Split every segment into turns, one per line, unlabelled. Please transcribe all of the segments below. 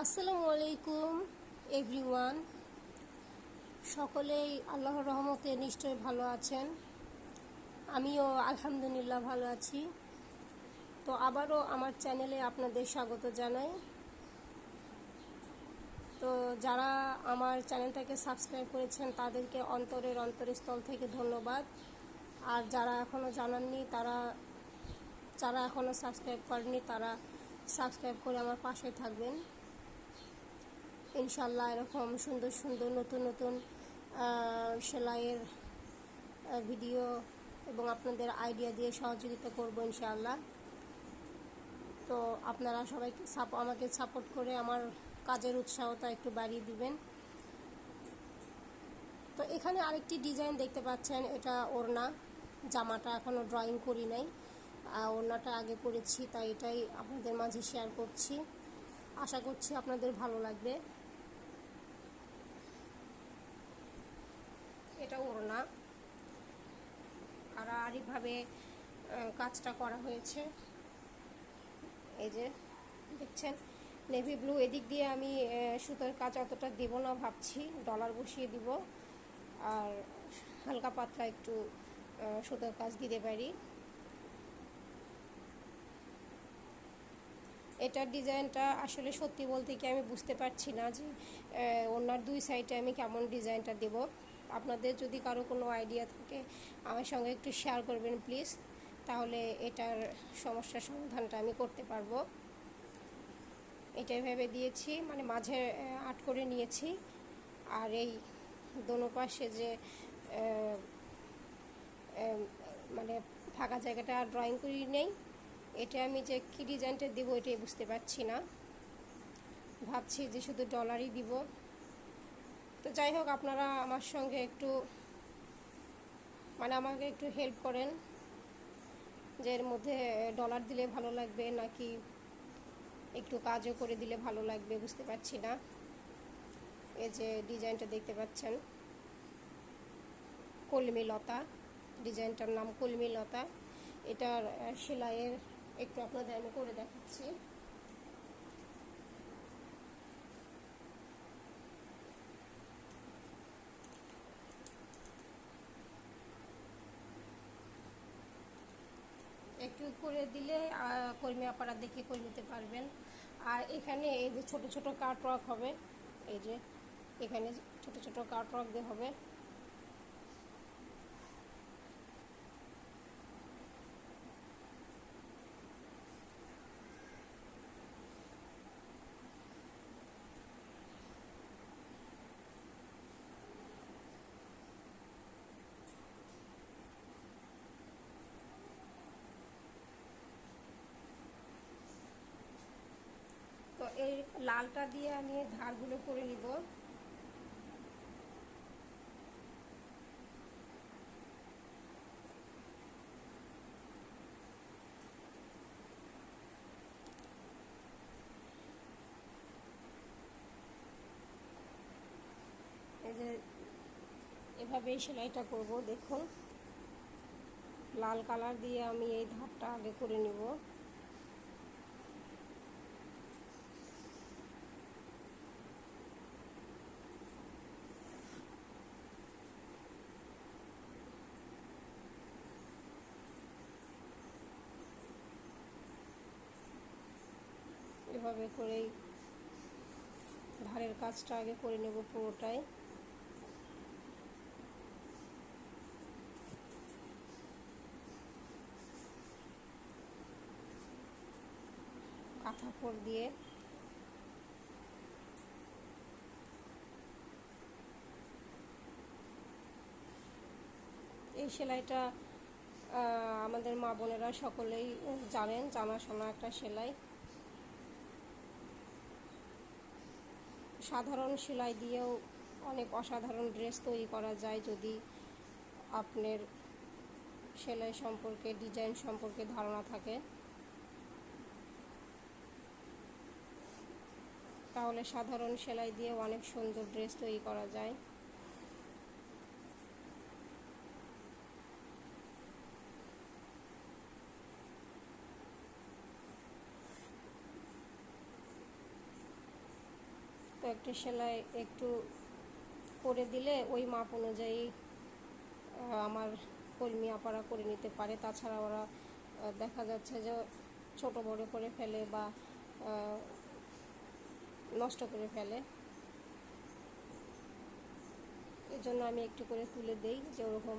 আসসালামু আলাইকুম এভরিওয়ান। সকলেই আল্লাহর রহমতে নিশ্চয়ই ভালো আছেন। আমিও আলহামদুলিল্লাহ ভালো আছি। তো আবারও আমার চ্যানেলে আপনাদের স্বাগত জানাই। তো যারা আমার চ্যানেলটাকে সাবস্ক্রাইব করেছেন তাদেরকে অন্তরস্থল থেকে ধন্যবাদ। আর যারা এখনও জানাননি যারা এখনও সাবস্ক্রাইব করেনি তারা সাবস্ক্রাইব করে আমার পাশে থাকবেন। ইনশাল্লাহ এরকম সুন্দর সুন্দর নতুন সেলাইয়ের ভিডিও এবং আপনাদের আইডিয়া দিয়ে সহযোগিতা করব ইনশাআল্লাহ। তো আপনারা সবাইকে আমাকে সাপোর্ট করে আমার কাজের উৎসাহটা একটু বাড়িয়ে দিবেন। তো এখানে আরেকটি ডিজাইন দেখতে পাচ্ছেন, এটা ওড়না। জামাটা এখনও ড্রয়িং করি নাই, ওড়নাটা আগে করেছি, তাই এটাই আপনাদের মাঝে শেয়ার করছি। আশা করছি আপনাদের ভালো লাগবে। এটা ওড়না আর আরেকভাবে কাজটা করা হয়েছে। এই যে দেখছেন নেভি ব্লু। এদিক দিয়ে আমি সুতোর কাজ অতটা দেব না, ভাবছি ডলার বসিয়ে দিব আর হালকা পাতলা একটু সুতোর কাজ দিতে পারি। এটার ডিজাইনটা আসলে সত্যি বলতে কি আমি বুঝতে পারছি না যে ওনার দুই সাইডে আমি কেমন ডিজাইনটা দেব। আপনাদের যদি কারো কোনো আইডিয়া থাকে আমার সঙ্গে একটু শেয়ার করবেন প্লিজ, তাহলে এটার সমস্যার সমাধানটা আমি করতে পারবো। এটাই ভেবে দিয়েছি, মানে মাঝে আট করে নিয়েছি। আর এই দোনো পাশে যে মানে ফাঁকা জায়গাটা ড্রয়িং করি নেই, এটা আমি যে কী ডিজাইনটা দেবো এটাই বুঝতে পারছি না। ভাবছি যে শুধু ডলারই দিব। তো যাই হোক, আপনারা আমার সঙ্গে একটু আমাকে একটু হেল্প করেন যে এর মধ্যে ডলার দিলে ভালো লাগবে নাকি একটু কাজও করে দিলে ভালো লাগবে, বুঝতে পারছি না। এই যে ডিজাইনটা দেখতে পাচ্ছেন, কলমি লতা, ডিজাইনটার নাম কলমি লতা। এটার সেলাইয়ের একটু আপনাদের আমি করে দেখাচ্ছি। একটু করে দিলে কর্মী আপারা দেখে করে নিতে পারবেন। আর এখানে এই যে ছোট ছোট কাটওয়ার্ক হবে, এই যে এখানে ছোট ছোট কাটওয়ার্ক দিয়ে হবে। তো এই লালটা দিয়ে আমি ধারগুলো করে নিব। এই যে এভাবেই সেলাইটা করব। দেখুন লাল কালার দিয়ে আমি এই ধারটা আগে করে নিব। এভাবে করেই ধারের কাজটা আগে করে নেব পুরোটাই। কাঁথা ফোড় দিয়ে এই সেলাইটা আমাদের মা বোনেরা সকলেই জানেন, জানাশোনা একটা সেলাই। সাধারণ সেলাই দিয়েও অনেক অসাধারণ ড্রেস তৈরি করা যায় যদি আপনার সেলাই সম্পর্কে, ডিজাইন সম্পর্কে ধারণা থাকে। তাহলে সাধারণ সেলাই দিয়ে অনেক সুন্দর ড্রেস তৈরি করা যায়। কয়েকটা সেলাই একটু করে দিলে ওই মাপ অনুযায়ী আমার কর্মী আপারা করে নিতে পারে। তাছাড়া ওরা দেখা যাচ্ছে যে ছোট বড় করে ফেলে বা নষ্ট করে ফেলে। এই জন্য আমি একটু করে তুলে দেই, যে ওরকম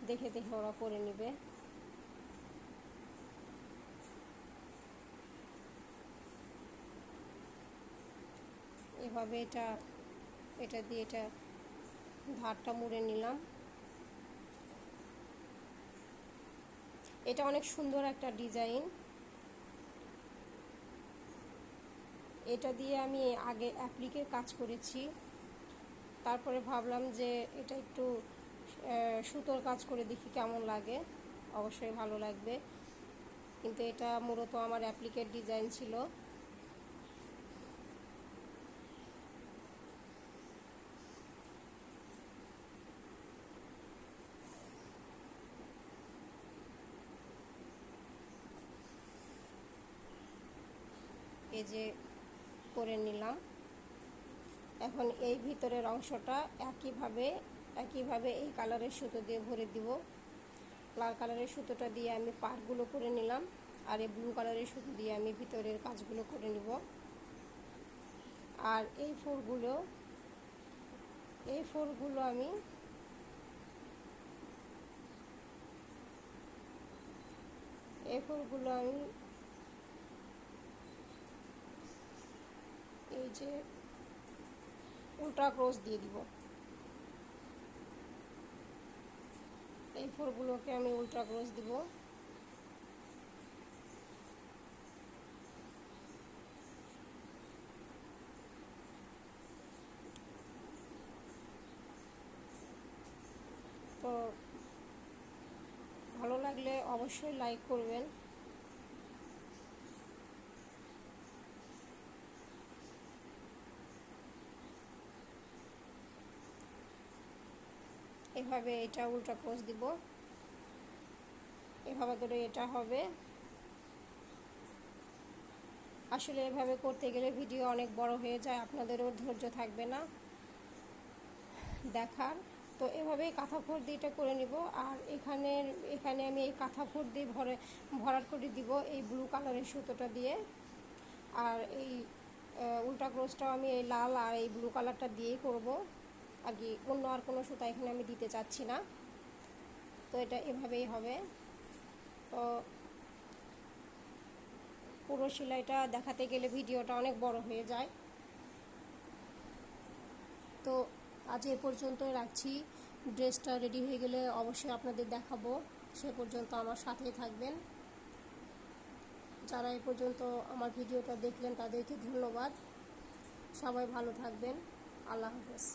দেখে দেখে ওরা করে নেবে। এভাবে এটা দিয়ে এটা ধারটা মুড়ে নিলাম। এটা অনেক সুন্দর একটা ডিজাইন। এটা দিয়ে আমি আগে অ্যাপ্লিকের কাজ করেছি, তারপরে ভাবলাম যে এটা একটু সুতোর কাজ করে দেখি কেমন লাগে। অবশ্যই ভালো লাগবে, কিন্তু এটা মূলত আমার অ্যাপ্লিকের ডিজাইন ছিল। এই যে করে নিলাম। এখন এই ভিতরের অংশটা একইভাবে এই কালারের সুতো দিয়ে ভরে দিব। লাল কালারের সুতোটা দিয়ে আমি পাড়গুলো করে নিলাম, আর এই ব্লু কালারের সুতো দিয়ে আমি ভিতরের কাজগুলো করে নিব। আর এই ফোরগুলো আমি এই যে উল্টা ক্রস দিয়ে দিব। এই ফোরগুলোকে আমি উল্টা ক্রস দিব। তো ভালো লাগলে অবশ্যই লাইক করবেন। এভাবে এটা উল্টা ক্রস দিব, এভাবে করে এটা হবে। আসলে এভাবে করতে গেলে ভিডিও অনেক বড় হয়ে যায়, আপনাদেরও ধৈর্য থাকবে না দেখার। তো এভাবেই কাঁথা ফোর দিয়ে এটা করে নিব। আর এখানে আমি এই কাঁথা ফোর দিয়ে ভরাট করে দিব এই ব্লু কালারের সুতোটা দিয়ে। আর এই উল্টা ক্রসটাও আমি এই লাল আর এই ব্লু কালারটা দিয়েই করব। আর কি অন্য আর কোনো সুতা এখানে আমি দিতে চাচ্ছি না। তো এটা এভাবেই হবে। তো পুরো সেলাইটা দেখাতে গেলে ভিডিওটা অনেক বড় হয়ে যায়। তো আজ এ পর্যন্তই রাখছি। ড্রেসটা রেডি হয়ে গেলে অবশ্যই আপনাদের দেখাবো। সে পর্যন্ত আমার সাথেই থাকবেন। যারা এ পর্যন্ত আমার ভিডিওটা দেখলেন তাদেরকে ধন্যবাদ। সবাই ভালো থাকবেন। আল্লাহ হাফেজ।